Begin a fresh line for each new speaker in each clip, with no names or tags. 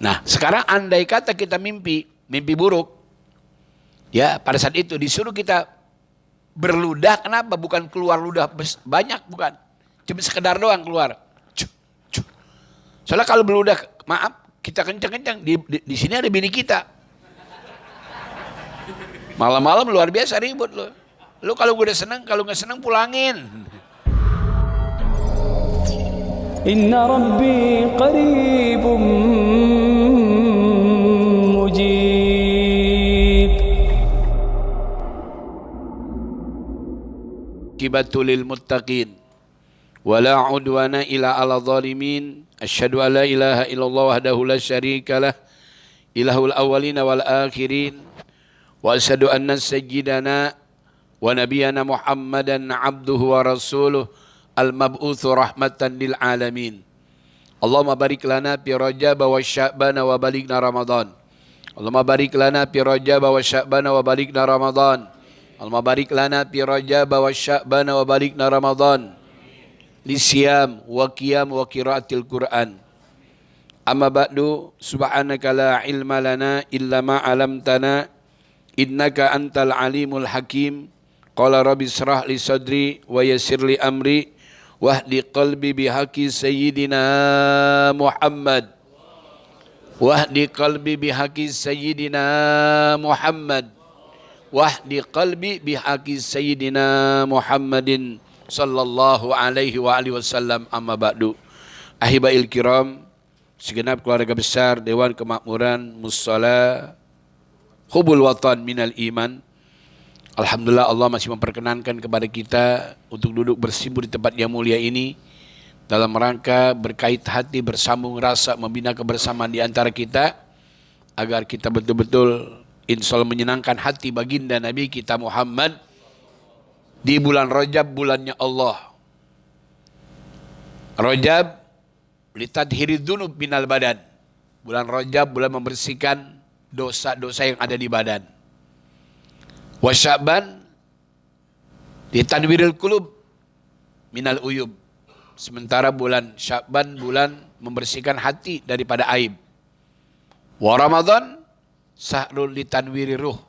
Nah, sekarang andai kata kita mimpi buruk, ya pada saat itu disuruh kita berludah, kenapa? Bukan keluar ludah banyak, bukan. Cuma sekedar doang keluar. Soalnya kalau berludah, maaf, kita kencang-kencang, di sini ada bini kita. Malam-malam luar biasa ribut lo. Lo kalau udah seneng, kalau nggak seneng pulangin.
Inna Rabbi qaribum mujib.
Akibatul lil muttaqin wala udwana ila ala zalimin. Asyhadu an la ilaha illallah wahdahu la syarikalah ilahul awwalina wal akhirin wa asyhadu anna sayyidana wa nabiyana Muhammadan abduhu wa rasuluh al-mab'utsu rahmatan lil alamin. Allahumma barik lana fi Rajab wa Sya'ban wa balighna Ramadan. Allahumma barik lana fi Rajab wa Sya'ban wa balighna Ramadan. Allahumma barik lana fi Rajab wa Sya'ban wa balighna Ramadan. Lisiyam wa qiyam wa qiraatil Qur'an. Amma ba'du, subhanaka la ilma lana illa ma 'allamtana innaka antal alimul hakim. Qala rabbi israh li sadri wa yassir li amri wahdi qalbi bihaqi sayyidina Muhammad. Wahdi qalbi bihaqi sayyidina Muhammad. Wahdi qalbi bihaqi sayyidina Muhammadin sallallahu alaihi wa alihi wasallam. Amma ba'du. Ahibail kiram, segenap keluarga besar Dewan Kemakmuran Musala Hubul Watan Minal Iman. Alhamdulillah Allah masih memperkenankan kepada kita untuk duduk bersimpuh di tempat yang mulia ini dalam rangka berkait hati, bersambung rasa, membina kebersamaan di antara kita agar kita betul-betul insya Allah menyenangkan hati baginda Nabi kita Muhammad di bulan Rajab, bulannya Allah. Rajab litadhiri dzunub minal badan. Bulan Rajab bulan membersihkan dosa-dosa yang ada di badan. Wa Sya'ban litanwiril qulub minal uyub. Sementara bulan Sya'ban bulan membersihkan hati daripada aib. Wa Ramadan sahrul litanwiri ruh.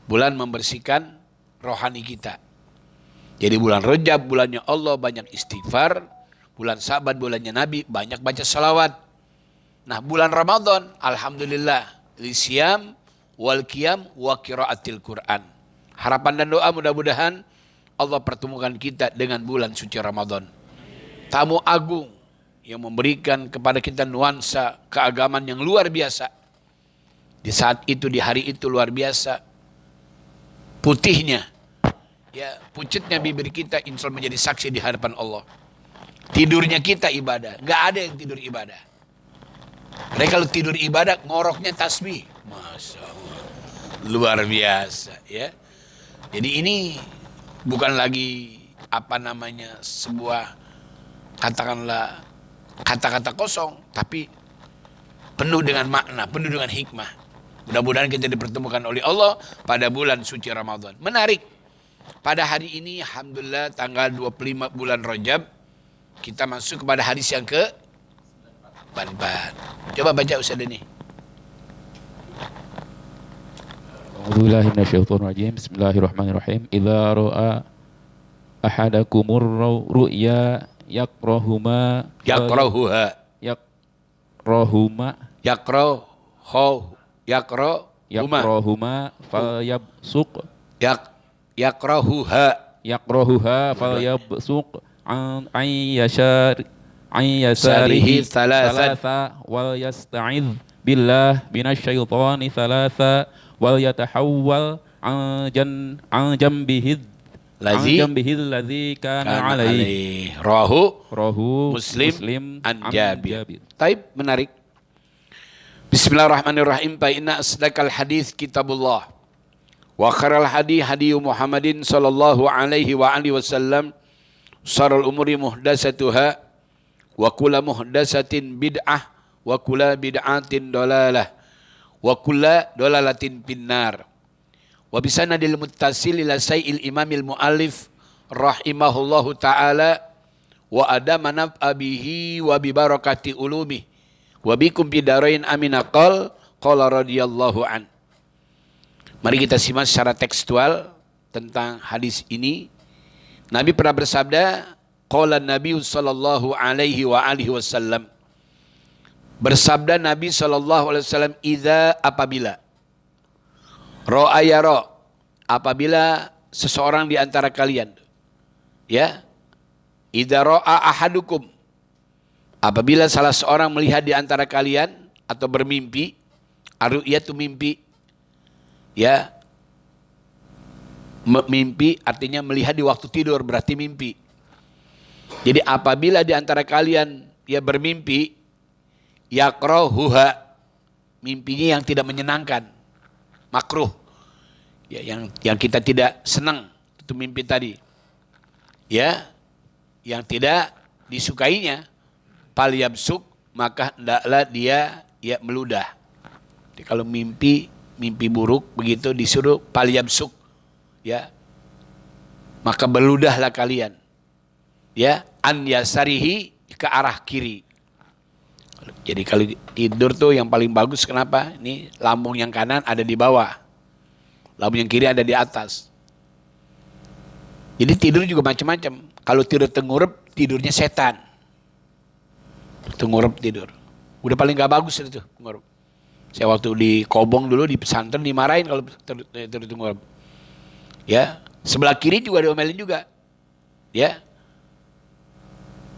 Bulan membersihkan rohani kita. Jadi bulan Rajab bulannya Allah, banyak istighfar. Bulan Sya'ban bulannya Nabi, banyak baca salawat. Nah, bulan Ramadan alhamdulillah lisiyam wal qiyam wa qiraatil Qur'an. Harapan dan doa mudah-mudahan Allah pertemukan kita dengan bulan suci Ramadan. Tamu agung yang memberikan kepada kita nuansa keagamaan yang luar biasa. Di saat itu, di hari itu luar biasa. Putihnya, ya pucetnya bibir kita insya Allah menjadi saksi di hadapan Allah. Tidurnya kita ibadah, nggak ada yang tidur ibadah. Mereka kalau tidur ibadah ngoroknya tasbih, masya Allah, luar biasa ya. Jadi ini bukan lagi sebuah katakanlah kata-kata kosong, tapi penuh dengan makna, penuh dengan hikmah. Mudah-mudahan kita dipertemukan oleh Allah pada bulan suci Ramadan. Menarik. Pada hari ini alhamdulillah tanggal 25 bulan Rajab kita masuk kepada hadis yang ke-4. Coba baca Ustaz ini.
A'udzubillahi minasyaitonir rajim. Bismillahirrahmanirrahim. Idza ra'a ahadakumur ru'ya yakrahuha falyabsuq yakrahuha falyabsuq an yasarihi thalatha wal yasta'idz billah minasyaitonir thalatha wal yatahawwal an jambihi alladzi kana alaihi rawahu Muslim an Jabir.
Taib, menarik. Bismillahirrahmanirrahim. Fa inna asdaqal hadits kitabullah wa khairal hadi Muhammadin sallallahu alaihi wa alihi wasallam. Syarrul umuri muhdatsatuha wa kullu muhdatsatin bid'ah wa kullu bid'atin dalalah wa kullu dalalatin finnar. Wa bisanadil muttasil ila sayyil imamil muallif rahimahullahu taala wa adama naf'a bihi wa bi barakati ulumi Wa bikum bidarain amina qala radhiyallahu an. Mari kita simak secara tekstual tentang hadis ini. Nabi pernah bersabda, qala Nabi sallallahu alaihi wa alihi wasallam. Bersabda Nabi sallallahu alaihi wasallam, idza apabila ra'a yara, apabila seseorang di antara kalian, ya, idza ra'a ahadukum, apabila salah seorang melihat di antara kalian atau bermimpi, ar-ru'yatu mimpi, ya, mimpi artinya melihat di waktu tidur, berarti mimpi. Jadi apabila di antara kalian ya bermimpi, yakrahuha, mimpinya yang tidak menyenangkan, makruh, ya, yang kita tidak senang, itu mimpi tadi, ya, yang tidak disukainya, falyabsuk, maka hendaklah dia ya meludah. Jadi kalau mimpi buruk begitu disuruh falyabsuk, ya, maka berludahlah kalian, ya, an yasarihi, ke arah kiri. Jadi kalau tidur tuh yang paling bagus, kenapa? Ini lambung yang kanan ada di bawah, lambung yang kiri ada di atas. Jadi tidur juga macam-macam. Kalau tidur tengurup, tidurnya setan. Tengurup tidur, udah paling gak bagus itu tengurup. Saya waktu di Kobong dulu di pesantren dimarahin kalau tidur tengurup. Ya, sebelah kiri juga diomelin juga. Ya.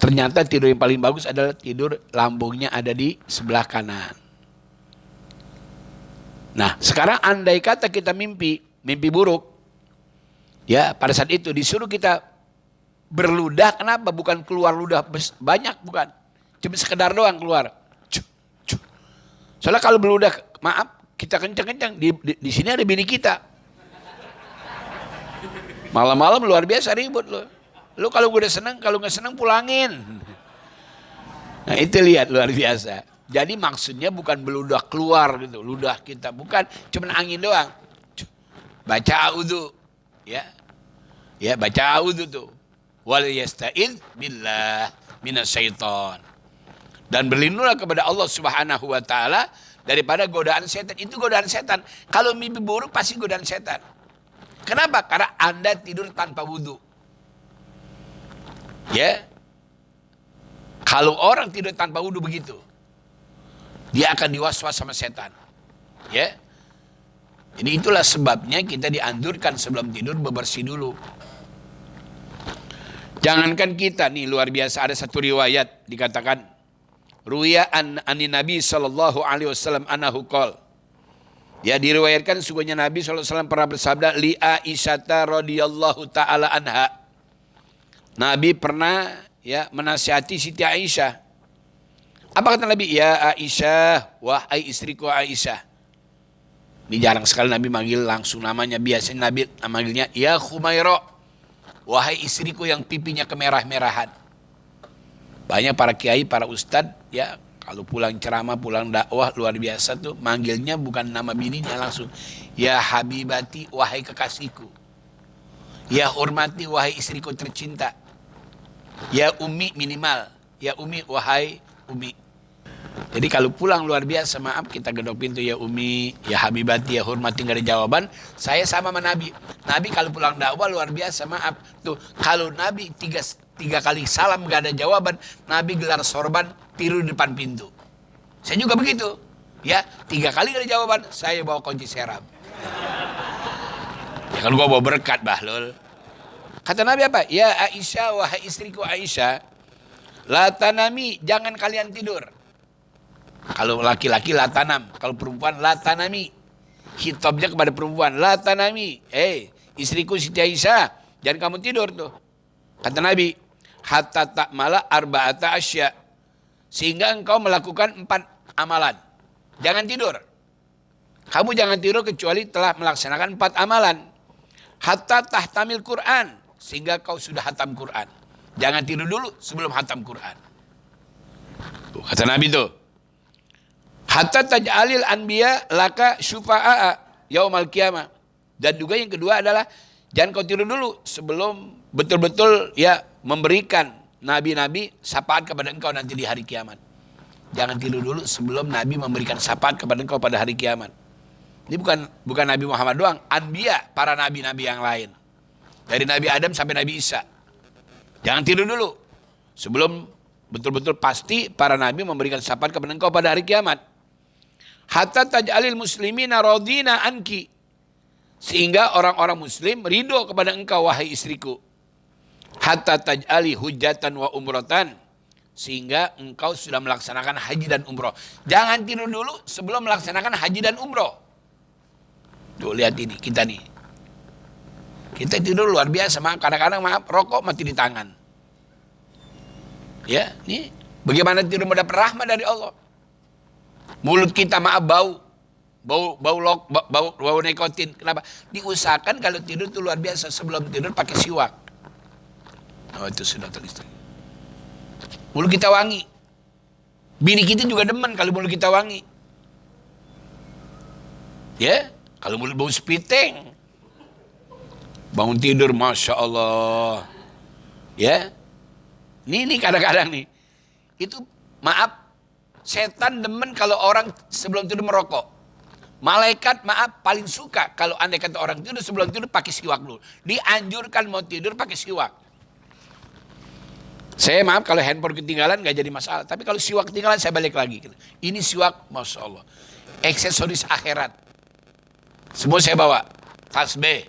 Ternyata tidur yang paling bagus adalah tidur lambungnya ada di sebelah kanan. Nah, sekarang andai kata kita mimpi buruk, ya, pada saat itu disuruh kita berludah. Kenapa? Bukan keluar ludah banyak, bukan. Cuma sekedar doang keluar. Soalnya kalau berludah, maaf, kita kencang-kencang, di sini ada bini kita. Malam-malam luar biasa ribut lo. Lo kalau udah senang, kalau nggak senang pulangin. Nah itu lihat luar biasa. Jadi maksudnya bukan beludah keluar gitu, ludah kita, bukan, cuma angin doang. Baca a'udzu, ya, ya baca a'udzu tuh. Wal yasta'id billah minasyaiton. Dan berlindunglah kepada Allah Subhanahu wa taala daripada godaan setan. Itu godaan setan. Kalau mimpi buruk pasti godaan setan. Kenapa? Karena Anda tidur tanpa wudu. Ya. Kalau orang tidur tanpa wudu begitu, dia akan diwaswas sama setan. Ya. Jadi itulah sebabnya kita dianjurkan sebelum tidur bebersih dulu. Jangankan kita nih, luar biasa, ada satu riwayat dikatakan ruya ani Nabi sallallahu alaihi wasallam annahu qol. Ya, diriwayatkan sungguhnya Nabi sallallahu alaihi wasallam pernah bersabda li Aisyah radhiyallahu taala anha. Nabi pernah ya menasihati Siti Aisyah. Apa kata Nabi? Ya Aisyah, wahai istriku Aisyah. Ini jarang sekali Nabi manggil langsung namanya, biasanya Nabi manggilnya ya Khumaira, wahai istriku yang pipinya kemerah-merahan. Banyak para kiai, para ustadz, ya kalau pulang ceramah, pulang dakwah luar biasa tuh manggilnya bukan nama bininya langsung. Ya Habibati, wahai kekasihku. Ya hormati, wahai istriku tercinta. Ya Umi minimal. Ya Umi, wahai Umi. Jadi kalau pulang luar biasa, maaf kita gedok pintu, ya Umi, ya Habibati, ya hormati, nggak ada jawaban. Saya sama Nabi. Nabi kalau pulang dakwah luar biasa, maaf tuh kalau Nabi tiga kali salam gak ada jawaban, Nabi gelar sorban, tiru di depan pintu. Saya juga begitu, ya 3 kali gak ada jawaban, saya bawa kunci serap. Ya kan gua bawa berkat, Bahlul. Kata Nabi apa? Ya Aisyah, wahai istriku Aisyah, la tanami, jangan kalian tidur. Kalau laki-laki la tanam, kalau perempuan la tanami. Khitabnya kepada perempuan, la tanami. Istriku Siti Aisyah, jangan kamu tidur tuh. Kata Nabi, hatta ta'mala arba'ata asya, sehingga engkau melakukan 4 amalan. Jangan tidur. Kamu jangan tidur kecuali telah melaksanakan 4 amalan. Hatta tahtamil Quran, sehingga kau sudah hatam Quran. Jangan tidur dulu sebelum hatam Quran. Tuh, kata Nabi tuh. Hatta taj'alil anbiya laka syufa'a yaumal qiyamah. Dan juga yang kedua adalah jangan kau tidur dulu sebelum betul-betul ya memberikan nabi-nabi syafaat kepada engkau nanti di hari kiamat. Jangan tidur dulu sebelum Nabi memberikan syafaat kepada engkau pada hari kiamat. Ini bukan Nabi Muhammad doang, anbiya, para nabi-nabi yang lain. Dari Nabi Adam sampai Nabi Isa. Jangan tidur dulu sebelum betul-betul pasti para nabi memberikan syafaat kepada engkau pada hari kiamat. Hatta taj'alil muslimina radina anki. Sehingga orang-orang muslim ridho kepada engkau wahai istriku. Hatta taj'ali hujjatan wa umratan. Sehingga engkau sudah melaksanakan haji dan umroh. Jangan tidur dulu sebelum melaksanakan haji dan umroh. Tuh lihat ini, kita nih. Kita tidur luar biasa, kadang-kadang rokok mati di tangan. Ya, ini bagaimana tidur mendapat rahmat dari Allah. Mulut kita bau nikotin. Kenapa? Diusahakan kalau tidur itu luar biasa, sebelum tidur pakai siwak. Oh, itu sudah tulis. Mulut kita wangi. Bini kita juga demen kalau mulut kita wangi. Ya, kalau mulut bau spiteng. Bangun tidur, Masya Allah. Ya, ini kadang-kadang nih. Itu maaf, setan demen kalau orang sebelum tidur merokok. Malaikat paling suka kalau andai kata orang tidur sebelum tidur pakai siwak dulu. Dianjurkan mau tidur pakai siwak. Saya kalau handphone ketinggalan nggak jadi masalah. Tapi kalau siwak ketinggalan saya balik lagi. Ini siwak, Masya Allah. Aksesoris akhirat. Semua saya bawa. Tasbih.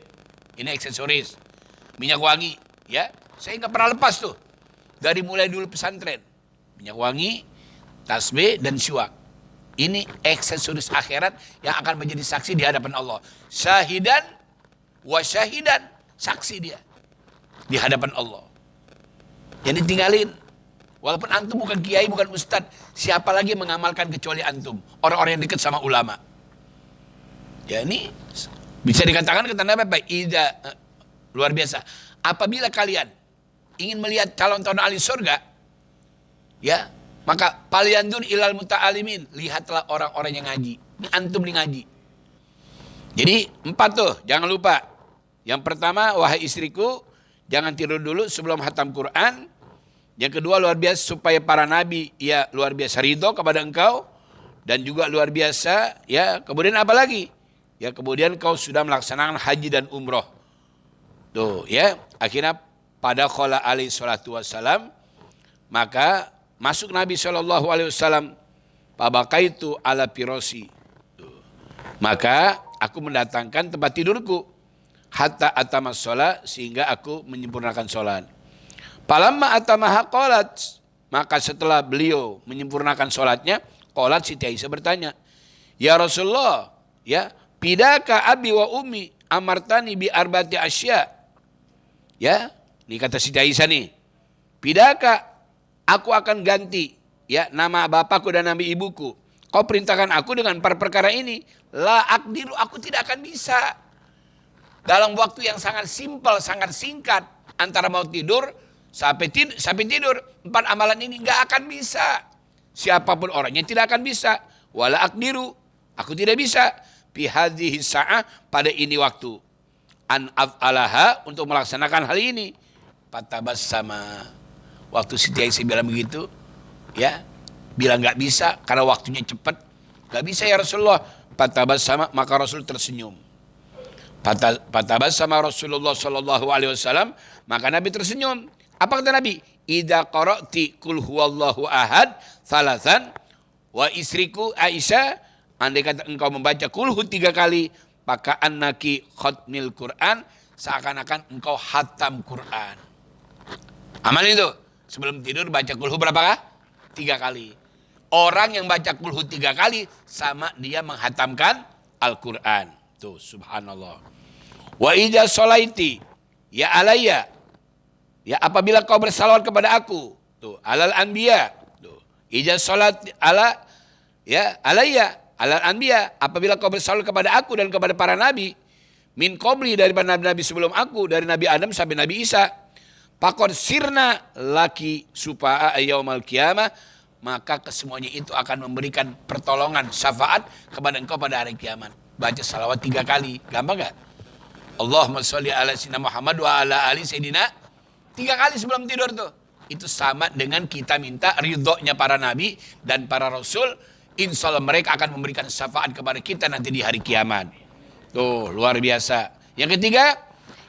Ini aksesoris. Minyak wangi. Ya, saya nggak pernah lepas tuh. Dari mulai dulu pesantren. Minyak wangi, tasbih, dan siwak. Ini aksesoris akhirat yang akan menjadi saksi di hadapan Allah. Syahidan wa syahidan. Saksi dia. Di hadapan Allah. Yang ditinggalin. Walaupun antum bukan kiai, bukan ustadz. Siapa lagi yang mengamalkan kecuali antum. Orang-orang yang dekat sama ulama. Ya ini bisa dikatakan kata Nabi baik. Luar biasa. Apabila kalian ingin melihat calon-calon ahli surga. Ya. Maka palyandur ilal muta'alimin. Lihatlah orang-orang yang ngaji. Ini antum nih ngaji. Jadi 4 tuh. Jangan lupa. Yang pertama, wahai istriku. Jangan tidur dulu sebelum hatam Quran. Yang kedua luar biasa supaya para nabi ya luar biasa ridho kepada engkau. Dan juga luar biasa ya. Kemudian apa lagi? Ya kemudian kau sudah melaksanakan haji dan umroh. Tuh ya. Akhirnya pada qala alaihi salatu wassalam. Maka masuk Nabi SAW. Pabakaitu ala pirosi. Tuh. Maka aku mendatangkan tempat tidurku. Hatta atamas sholat sehingga aku menyempurnakan sholat. Palamma atamaha qolat. Maka setelah beliau menyempurnakan sholatnya. Qolat Siti Aisyah bertanya. Ya Rasulullah. Ya. Pidaka abi wa umi. Amartani bi arbati asya. Ya. Ini kata Siti Aisyah nih. Pidaka. Aku akan ganti. Ya. Nama bapakku dan nama ibuku. Kau perintahkan aku dengan perkara ini. La akdiru. Aku tidak akan bisa. Dalam waktu yang sangat simpel, sangat singkat. Antara mau tidur sampai tidur. 4 amalan ini gak akan bisa. Siapapun orangnya tidak akan bisa. Wala akdiru. Aku tidak bisa. Bihadhihi sa'ah pada ini waktu. An af'alaha untuk melaksanakan hal ini. Patabas sama. Waktu Siti Aisyah bilang begitu. Ya. Bilang gak bisa karena waktunya cepat. Gak bisa ya Rasulullah. Patabas sama maka Rasul tersenyum. Patabas sama Rasulullah SAW. Maka Nabi tersenyum. Apa kata Nabi? Idza qara'ti qul huwallahu ahad salasan wa istriku Aisyah, andai kata engkau membaca kulhu 3 kali, maka annaki khatmil Quran, seakan-akan engkau hatam Quran. Amal itu. Sebelum tidur baca kulhu berapakah? 3 kali. Orang yang baca kulhu 3 kali sama dia menghatamkan Al-Quran. Tuh subhanallah. Wa idza sholaiti ya alayya. Ya apabila kau bersalawat kepada aku. Tuh alal anbiya. Tuh idza sholat ala ya alayya alal anbiya. Apabila kau bersalawat kepada aku dan kepada para nabi min qabli daripada nabi-nabi sebelum aku, dari Nabi Adam sampai Nabi Isa. Pakor sirna laki supaya yaumal qiyamah, maka kesemuanya itu akan memberikan pertolongan syafaat kepada engkau pada hari kiamat. Baca salawat 3 kali. Gampang gak? Allahumma sholli ala sayyidina Muhammad wa ala ali sayyidina. 3 kali sebelum tidur tuh. itu sama dengan kita minta ridhonya para nabi dan para rasul. Insya Allah mereka akan memberikan syafaat kepada kita nanti di hari kiamat. Tuh, luar biasa. Yang ketiga,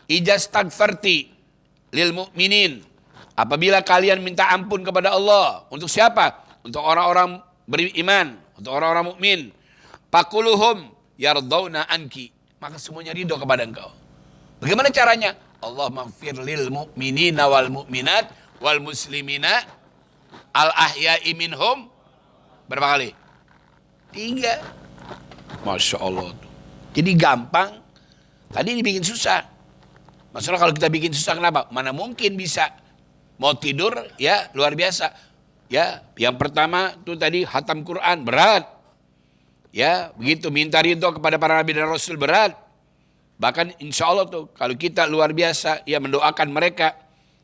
ijastagfarti lil mu'minin. Apabila kalian minta ampun kepada Allah. Untuk siapa? Untuk orang-orang beriman. Untuk orang-orang mukmin. Pakuluhum yardawna anki. Maka semuanya ridho kepada engkau. Bagaimana caranya? Allah maghfir lil mu'minina wal mu'minat wal muslimina al ahya'i minhum. Berapa kali? 3. Masya Allah. Jadi gampang. Tadi dibikin susah. Masalah kalau kita bikin susah kenapa? Mana mungkin bisa. Mau tidur ya luar biasa. Ya, yang pertama tuh tadi hatam Quran berat. Ya, begitu minta ridho kepada para nabi dan rasul berat. Bahkan insya Allah tuh kalau kita luar biasa ya mendoakan mereka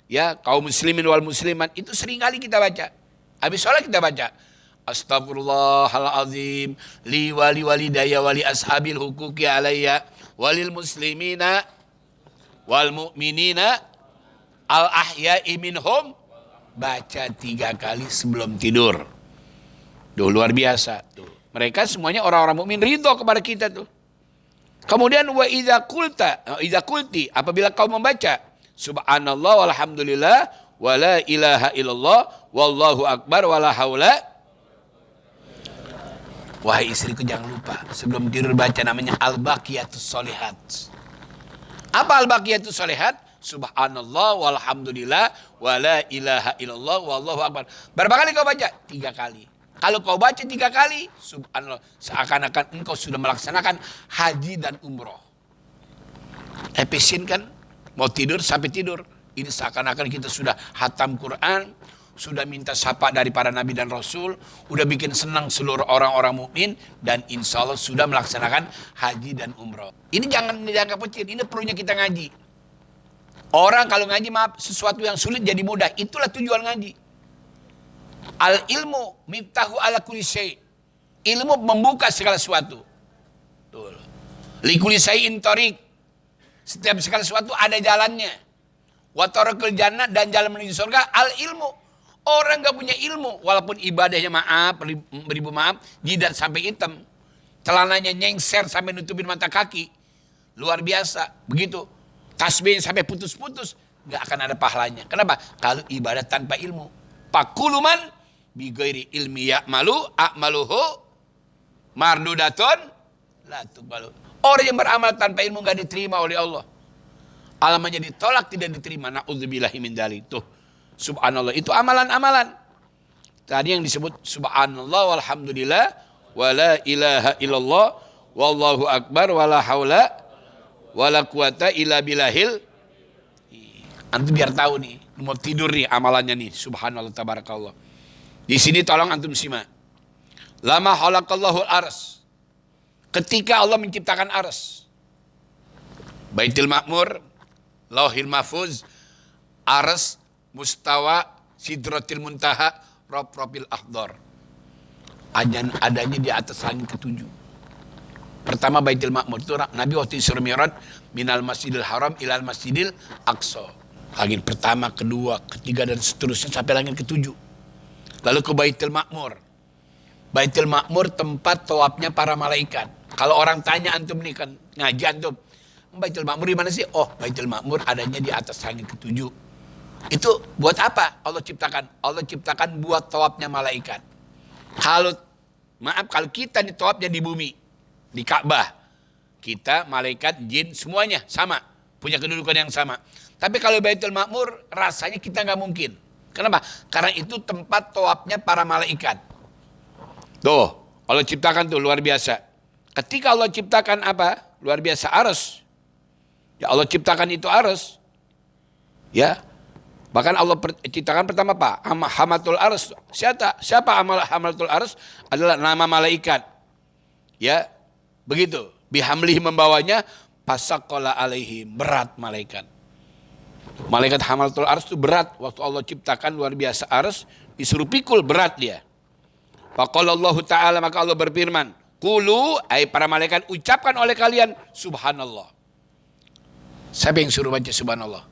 ya kaum muslimin wal muslimat itu sering kali kita baca. Habis sholat kita baca. Astagfirullahaladzim li wali walidayya wali ashabil hukuki alayya walil muslimina wal mu'minina al ahya'i minhum. Baca 3 kali sebelum tidur. Tuh luar biasa tuh. Mereka semuanya orang-orang mukmin ridho kepada kita tuh. Kemudian wa idza qulti apabila kau membaca subhanallah walhamdulillah wala ilaha illallah wallahu akbar wala haula. Wahai istriku jangan lupa sebelum tidur baca namanya al-baqiyatus sholihat. Apa al-baqiyatus sholihat? Subhanallah walhamdulillah wala ilaha illallah wallahu akbar. Berapa kali kau baca? 3 kali. Kalau kau baca 3 kali, subhanallah, seakan-akan engkau sudah melaksanakan haji dan umroh. Efisien kan? Mau tidur sampai tidur. Ini seakan-akan kita sudah hatam Quran, sudah minta syafaat dari para nabi dan rasul, udah bikin senang seluruh orang-orang mukmin, dan insya Allah sudah melaksanakan haji dan umroh. Ini jangan dianggap kecil, ini perlunya kita ngaji. Orang kalau ngaji maaf, sesuatu yang sulit jadi mudah. Itulah tujuan ngaji. Al ilmu miftahu ala kulli syai'. Ilmu membuka segala sesuatu. Betul. Li kulli syai'in thariq. Setiap segala sesuatu ada jalannya. Wa tariqul jannah dan jalan menuju surga al ilmu. Orang enggak punya ilmu walaupun ibadahnya maaf, beribu maaf, jidat sampai hitam. Celananya nyengser sampai nutupin mata kaki. Luar biasa. Begitu. Tasbih sampai putus-putus. Enggak akan ada pahalanya. Kenapa? Kalau ibadah tanpa ilmu. Pakuluman bighairi ilmi ya'malu a'maluhu mardudatun la tuqbalu. Orang yang beramal tanpa ilmu enggak diterima oleh Allah. Amalannya ditolak, tidak diterima. Na'udzubillahi min dzalik. Tuh, subhanallah itu amalan-amalan. Tadi yang disebut subhanallah walhamdulillah wala ilaha illallah wallahu akbar wala haula wala quwata illa billahil. Antum biar tahu nih, mau tidur nih amalannya nih, subhanallah tabarakallah. Di sini tolong antum simak. Lama khalaqallahu al-ars. Ketika Allah menciptakan ars. Baitul Ma'mur, Lauhil Mahfuz, ars, mustawa, sidratil muntaha, rob-robil akhdar. Adanya di atas langit ke-7. Pertama Baitul Ma'mur itu Nabi waktu Isra Mi'raj minal Masjidil Haram ilal Masjidil Aqsa. Langit pertama, kedua, ketiga dan seterusnya sampai langit ke-7. Lalu ke Baitul Ma'mur. Baitul Ma'mur tempat tawafnya para malaikat. Kalau orang tanya antum nih kan ngaji antum, Baitul Ma'mur di mana sih? Oh, Baitul Ma'mur adanya di atas langit ke-7. Itu buat apa Allah ciptakan? Allah ciptakan buat tawafnya malaikat. Kalau kita nih tawafnya di bumi, di Ka'bah, kita malaikat, jin semuanya sama, punya kedudukan yang sama. Tapi kalau Baitul Ma'mur rasanya kita nggak mungkin. Kenapa? Karena itu tempat tawafnya para malaikat. Tuh, Allah ciptakan tuh luar biasa. Ketika Allah ciptakan apa? Luar biasa arsy. Ya Allah ciptakan itu arsy. Ya. Bahkan Allah ciptakan pertama apa? Hamatul arsy. Siapa hamatul arsy? Adalah nama malaikat. Ya. Begitu. Bihamlihi membawanya, fasaqala alaihim, berat malaikat. Malaikat hamalatul arsy itu berat. Waktu Allah ciptakan luar biasa arsy, disuruh pikul berat dia. Faqala Allah Ta'ala, maka Allah berfirman, qulu, ay para malaikat ucapkan oleh kalian subhanallah. Siapa yang suruh baca subhanallah?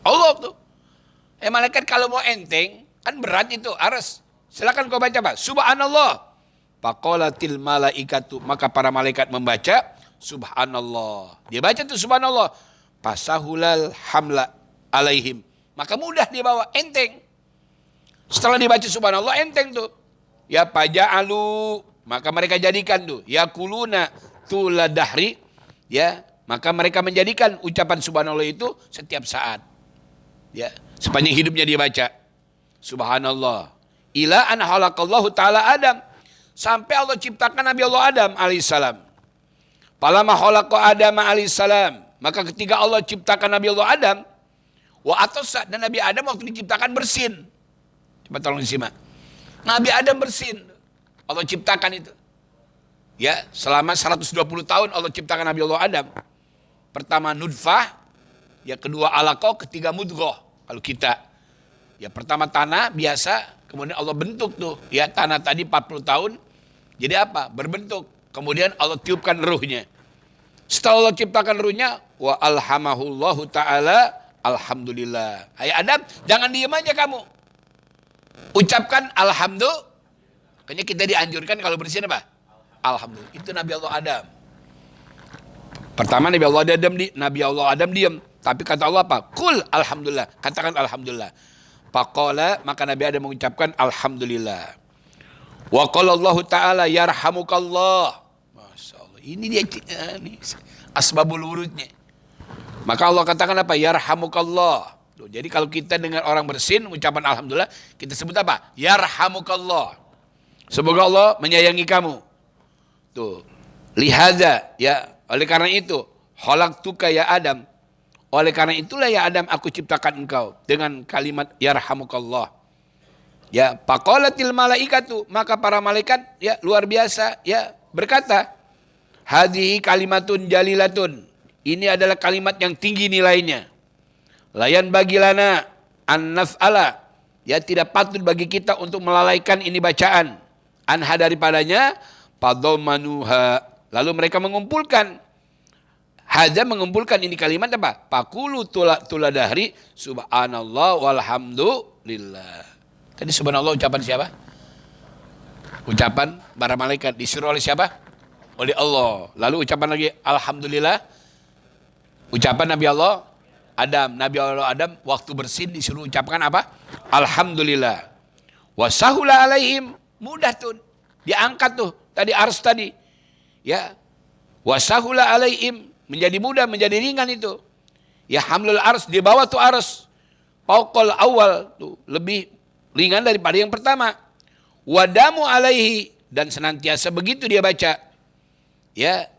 Allah tuh. Malaikat kalau mau enteng, kan berat itu, aras. Silakan kau baca, Pak. Subhanallah. Faqalatil malaikatu, maka para malaikat membaca subhanallah. Dia baca tuh subhanallah. Pasahulal hamla alaihim. Maka mudah dia bawa, enteng. Setelah dibaca subhanallah, enteng tuh. Ya paja'alu, maka mereka jadikan tuh. Ya kuluna tuladahri, ya, maka mereka menjadikan ucapan subhanallah itu setiap saat. Ya, sepanjang hidupnya dia baca subhanallah. Ila an halaqallahu ta'ala Adam, sampai Allah ciptakan Nabi Allah Adam alaihissalam. Palama halaqa Adam alaihissalam, maka ketika Allah ciptakan Nabi Allah Adam, wa atosa, dan Nabi Adam waktu diciptakan bersin. Coba tolong disimak. Nabi Adam bersin, Allah ciptakan itu. Ya, selama 120 tahun Allah ciptakan Nabi Allah Adam. Pertama nudfah, ya kedua alaqah, ketiga mudghah. Kalau kita, ya pertama tanah biasa, kemudian Allah bentuk tuh, ya tanah tadi 40 tahun, jadi apa? Berbentuk. Kemudian Allah tiupkan ruhnya. Setelah Allah ciptakan ruhnya, wa alhamahullahu ta'ala, alhamdulillah. Hai Adam, jangan diam aja kamu. Ucapkan alhamdulillah. Makanya kita dianjurkan kalau bersin apa? Alhamdulillah. Itu Nabi Allah Adam. Pertama Nabi Allah Adam diam. Tapi kata Allah apa? Qul alhamdulillah. Katakan alhamdulillah. Faqala, maka Nabi Adam mengucapkan alhamdulillah. Wa qala Allah Ta'ala yarhamukallah. Masya Allah. Ini dia asbabul wurudnya. Maka Allah katakan apa? Yarhamukallah. Jadi kalau kita dengar orang bersin ucapan alhamdulillah, kita sebut apa? Yarhamukallah. Semoga Allah menyayangi kamu. Tuh. Lihada, ya, oleh karena itu, khalaqtuka ya Adam. Oleh karena itulah ya Adam, aku ciptakan engkau dengan kalimat yarhamukallah. Ya, faqalatil malaikatu, maka para malaikat ya luar biasa ya berkata, hadhihi kalimatun jalilatun. Ini adalah kalimat yang tinggi nilainya. Layan bagilana an naf'ala, ya tidak patut bagi kita untuk melalaikan ini bacaan. Anha daripadanya, padomanuha. Lalu mereka mengumpulkan. Hadza mengumpulkan ini kalimat apa? Pakulu tuladahri subhanallah walhamdulillah. Tadi subhanallah ucapan siapa? Ucapan para malaikat. Disuruh oleh siapa? Oleh Allah. Lalu ucapan lagi alhamdulillah. Ucapan Nabi Allah Adam. Nabi Allah Adam waktu bersin disuruh ucapkan apa? Alhamdulillah. Wasahula alaihim. Mudah tuh. Diangkat tuh. Tadi ars tadi. Ya. Wasahula alaihim. Menjadi mudah, menjadi ringan itu. Ya hamlul ars, dia bawa tuh ars. Fauqal awal, tuh lebih ringan daripada yang pertama. Wadamu alaihi, dan senantiasa begitu dia baca. Ya,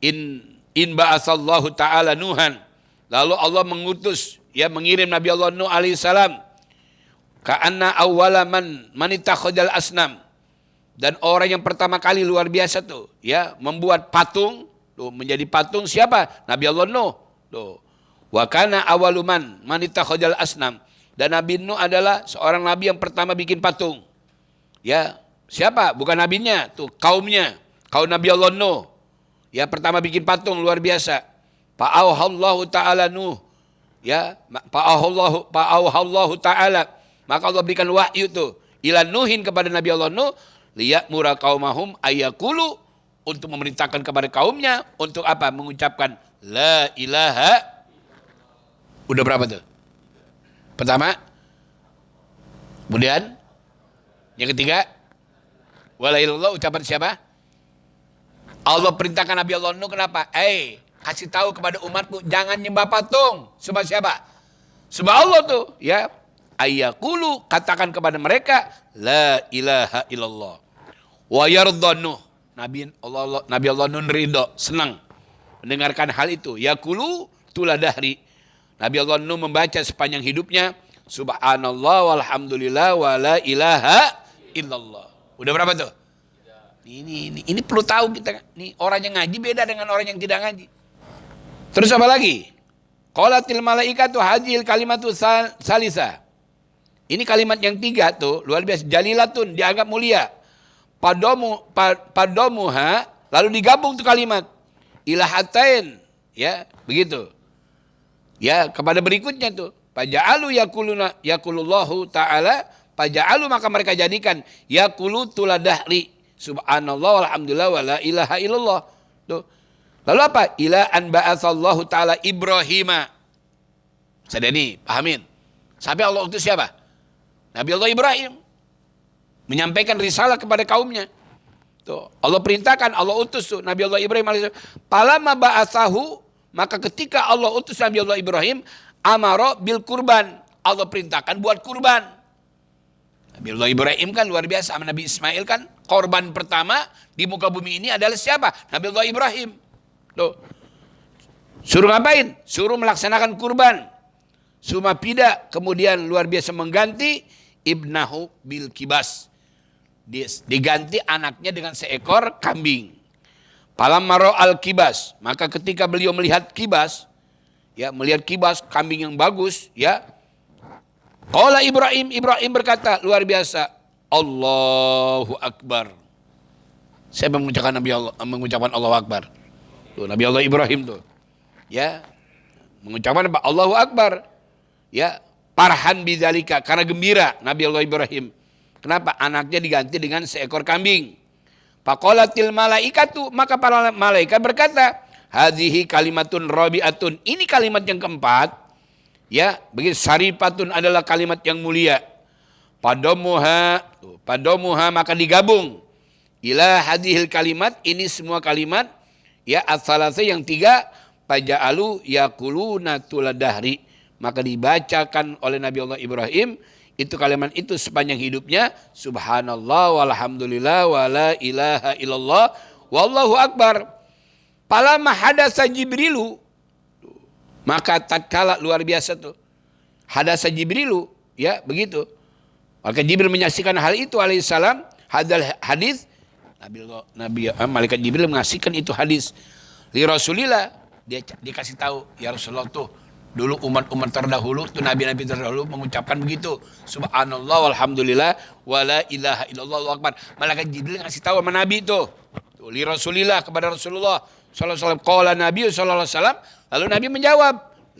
in ba'atsallahu ta'ala Nuhan. Lalu Allah mengutus, ya mengirim Nabi Allah Nuh alaihissalam. Ka'anna awwala man ittakhadal asnam. Dan orang yang pertama kali luar biasa tuh, ya membuat patung. Tuh, menjadi patung siapa? Nabi Allah Nuh. Tuh. Wa kana awaluman ittakhadal asnam. Dan Nabi Nuh adalah seorang nabi yang pertama bikin patung. Ya, siapa? Bukan nabinya, tuh kaumnya. Kaum Nabi Allah Nuh. Ya, pertama bikin patung luar biasa. Fa'auhallahu ta'ala Nuh. Ya, fa'auhallahu ta'ala. Maka Allah berikan wahyu tuh ila Nuhin kepada Nabi Allah Nuh liya'mura qaumahum ayyaqulu, untuk memerintahkan kepada kaumnya untuk apa? Mengucapkan la ilaha. Udah berapa tuh? Pertama. Kemudian yang ketiga, wala ilallah, ucapan siapa? Allah perintahkan Nabi Allah Nuh, kenapa? Kasih tahu kepada umatmu jangan nyembah patung. Sebab siapa? Sebab Allah tuh, ya. Ayyaqulu, katakan kepada mereka la ilaha illallah. Wa yardanu. Nabi Allah Nun ridho, senang mendengarkan hal itu. Yaqulu tuladahri. Nabi Allah Nun membaca sepanjang hidupnya subhanallah walhamdulillah wa la ilaha illallah. Udah berapa tuh? Ini perlu tahu kita. Nih orang yang ngaji beda dengan orang yang tidak ngaji. Terus apa lagi? Qalatil malaikatu hadhil kalimatu salisa. Ini kalimat yang tiga tuh luar biasa, jalilatun, dianggap mulia. Padomuha, lalu digabung tuh kalimat ilahatain, ya begitu, ya kepada berikutnya tuh Faja'alu yakulullahu ta'ala, faja'alu maka mereka jadikan yakulu tuladahri. Subhanallah walhamdulillah wala ilaha illallah. Tuh. Lalu apa? Ila an ba'atsallahu ta'ala Ibrahima. Sadani, pahamin. Sampai Allah utus siapa? Nabi Allah Ibrahim. Menyampaikan risalah kepada kaumnya. Tuh. Allah perintahkan, Allah utus tuh Nabi Allah Ibrahim alaihissalam. Palama ba'atsahu, maka ketika Allah utus Nabi Allah Ibrahim, amaro bil kurban. Allah perintahkan buat kurban. Nabi Allah Ibrahim kan luar biasa. Sama Nabi Ismail kan korban pertama di muka bumi ini adalah siapa? Nabi Allah Ibrahim. Tuh. Suruh ngapain? Suruh melaksanakan kurban. Suma pida, kemudian luar biasa mengganti ibnahu bil kibas. Diganti anaknya dengan seekor kambing. Palam maro al kibas, maka ketika beliau melihat kibas, ya melihat kibas kambing yang bagus, ya. Qala Ibrahim berkata luar biasa, Allahu Akbar. Saya mengucapkan Allahu Akbar. Tuh, Nabi Allah Ibrahim tuh, ya mengucapkan apa? Allahu Akbar. Ya, parhan bidzalika, karena gembira Nabi Allah Ibrahim. Kenapa? Anaknya diganti dengan seekor kambing. Faqalatil malaikatu, maka para malaikat berkata, hadhihi kalimatun rabi'atun. Ini kalimat yang keempat. Ya, begitu syarifatun adalah kalimat yang mulia. Padomuha maka digabung. Ila hadhil kalimat, ini semua kalimat ya as-salasa yang tiga, faja'alu yaquluna tuladahri. Maka dibacakan oleh Nabi Allah Ibrahim itu kalimat itu sepanjang hidupnya, subhanallah walhamdulillah wala ilaha illallah wallahu akbar. Palama hadasa Jibrilu, maka tatkala luar biasa tuh hadasa Jibrilu, ya begitu. Maka Jibril menyaksikan hal itu alaihissalam, hadal hadis malaikat Jibril mengasihkan itu hadis li Rasulillah, dia dikasih tahu, ya Rasulullah tuh dulu umat-umat terdahulu, tuh nabi-nabi terdahulu mengucapkan begitu. Subhanallah walhamdulillah wala ilaha illallah Allahu akbar. Malaikat Jibril ngasih tahu sama Nabi itu. Tuh li Rasulillah, kepada Rasulullah sallallahu alaihi wasallam. Qala Nabi sallallahu alaihi wasallam, lalu Nabi menjawab,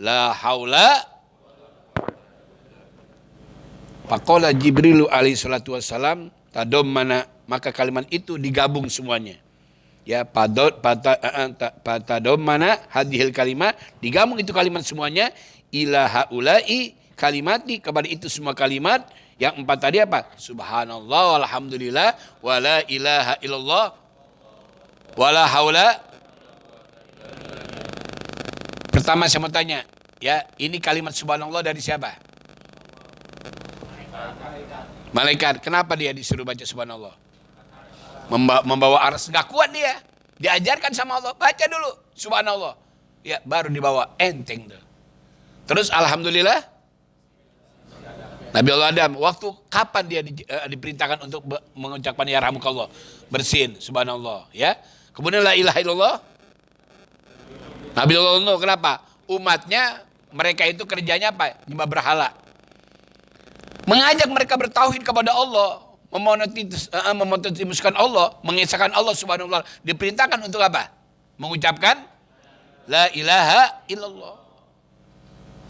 la haula. Faqala Jibril alaihi salatu wasallam, tadommana, maka kalimat itu digabung semuanya. Ya, mana hadhil kalimat, digabung itu kalimat semuanya, ila haula'i kalimati, kepada itu semua kalimat yang empat tadi apa? Subhanallah walhamdulillah wala ilaha illallah wala haula. Pertama saya mau tanya, ya, ini kalimat subhanallah dari siapa? Malaikat. Kenapa dia disuruh baca subhanallah? Membawa aras, gak kuat dia, diajarkan sama Allah, baca dulu subhanallah, ya baru dibawa, enteng tuh. Terus alhamdulillah, Nabi Allah Adam, waktu kapan dia diperintahkan untuk mengucapkan ya rahmukallah, bersin subhanallah, ya. Kemudian la ilaha illallah, Nabi Allah Nuh, kenapa? Umatnya mereka itu kerjanya apa? Nyembah berhala, mengajak mereka bertauhid kepada Allah, memonoteismuskan Allah, mengesahkan Allah subhanahu wa ta'ala. Diperintahkan untuk apa? Mengucapkan la ilaha illallah.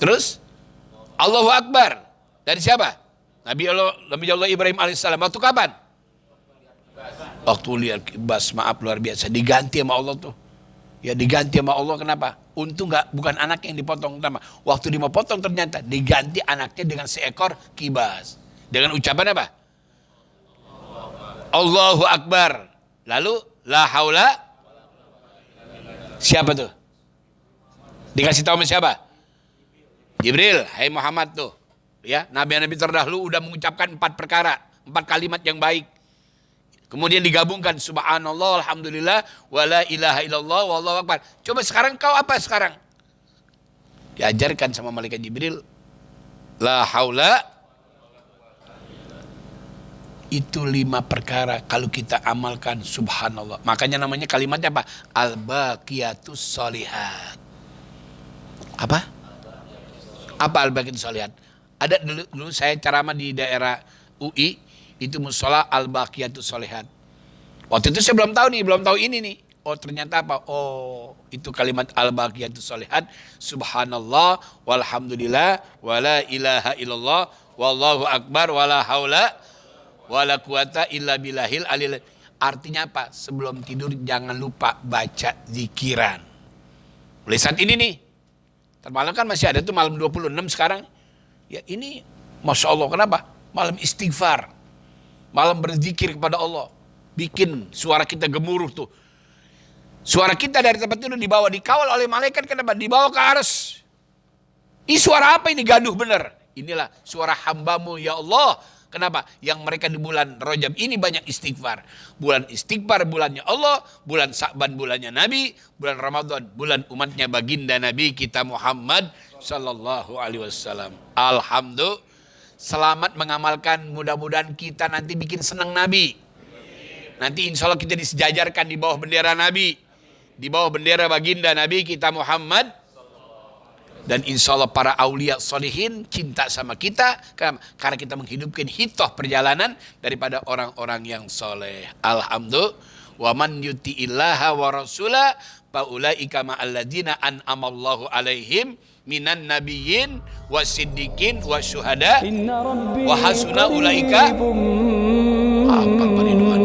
Terus Allahu Akbar dari siapa? Nabi Allah Ibrahim alaihissalam. Waktu kapan? Waktu lihat kibas, maaf luar biasa, diganti sama Allah tuh. Ya diganti sama Allah, kenapa? Untung bukan anak yang dipotong. Waktu dia mau potong ternyata diganti anaknya dengan seekor kibas. Dengan ucapan apa? Allahu Akbar. Lalu la haula. Siapa tuh? Dikasih tahu sama siapa? Jibril. Hai Muhammad tuh. Ya, nabi-nabi terdahulu udah mengucapkan 4 perkara, 4 kalimat yang baik. Kemudian digabungkan subhanallah alhamdulillah wala ilaha illallah wallahu akbar. Coba sekarang kau apa sekarang? Diajarkan sama malaikat Jibril la haula. Itu 5 perkara kalau kita amalkan subhanallah. Makanya namanya kalimatnya apa? Al-baqiyatus sholihat. Apa? Apa al-baqiyatus sholihat? Ada dulu saya ceramah di daerah UI, itu musola al-baqiyatus sholihat. Waktu itu saya belum tahu ini nih. Oh ternyata apa? Oh itu kalimat al-baqiyatus sholihat. Subhanallah walhamdulillah wala ilaha illallah wallahu akbar wala haula wala quwata illa billahil alil. Artinya apa? Sebelum tidur jangan lupa baca zikiran. Mulai saat ini nih. Termalam kan masih ada tuh malam 26 sekarang. Ya ini Masya Allah, kenapa? Malam istighfar. Malam berzikir kepada Allah. Bikin suara kita gemuruh tuh. Suara kita dari tempat tidur dibawa, dikawal oleh malaikat, kenapa? Dibawa ke arsy. Ini suara apa ini? Gaduh bener. Inilah suara hambamu ya Allah. Kenapa? Yang mereka di bulan Rajab ini banyak istighfar. Bulan istighfar bulannya Allah, bulan Sa'ban bulannya Nabi, bulan Ramadan bulan umatnya baginda Nabi kita Muhammad sallallahu alaihi wasallam. Alhamdulillah. Selamat mengamalkan, mudah-mudahan kita nanti bikin senang Nabi. Nanti insya Allah kita disejajarkan di bawah bendera Nabi. Di bawah bendera baginda Nabi kita Muhammad. Dan insya Allah para aulia solihin cinta sama kita. Karena kita menghidupkan hitoh perjalanan daripada orang-orang yang soleh. Alhamdulillah. Wa man yuti'illaha wa rasulah faulaika ma'alladzina an'amallahu alaihim minan nabiyyin wasiddiqin wasyuhada wa hasuna ulaika. Apa Ridwan?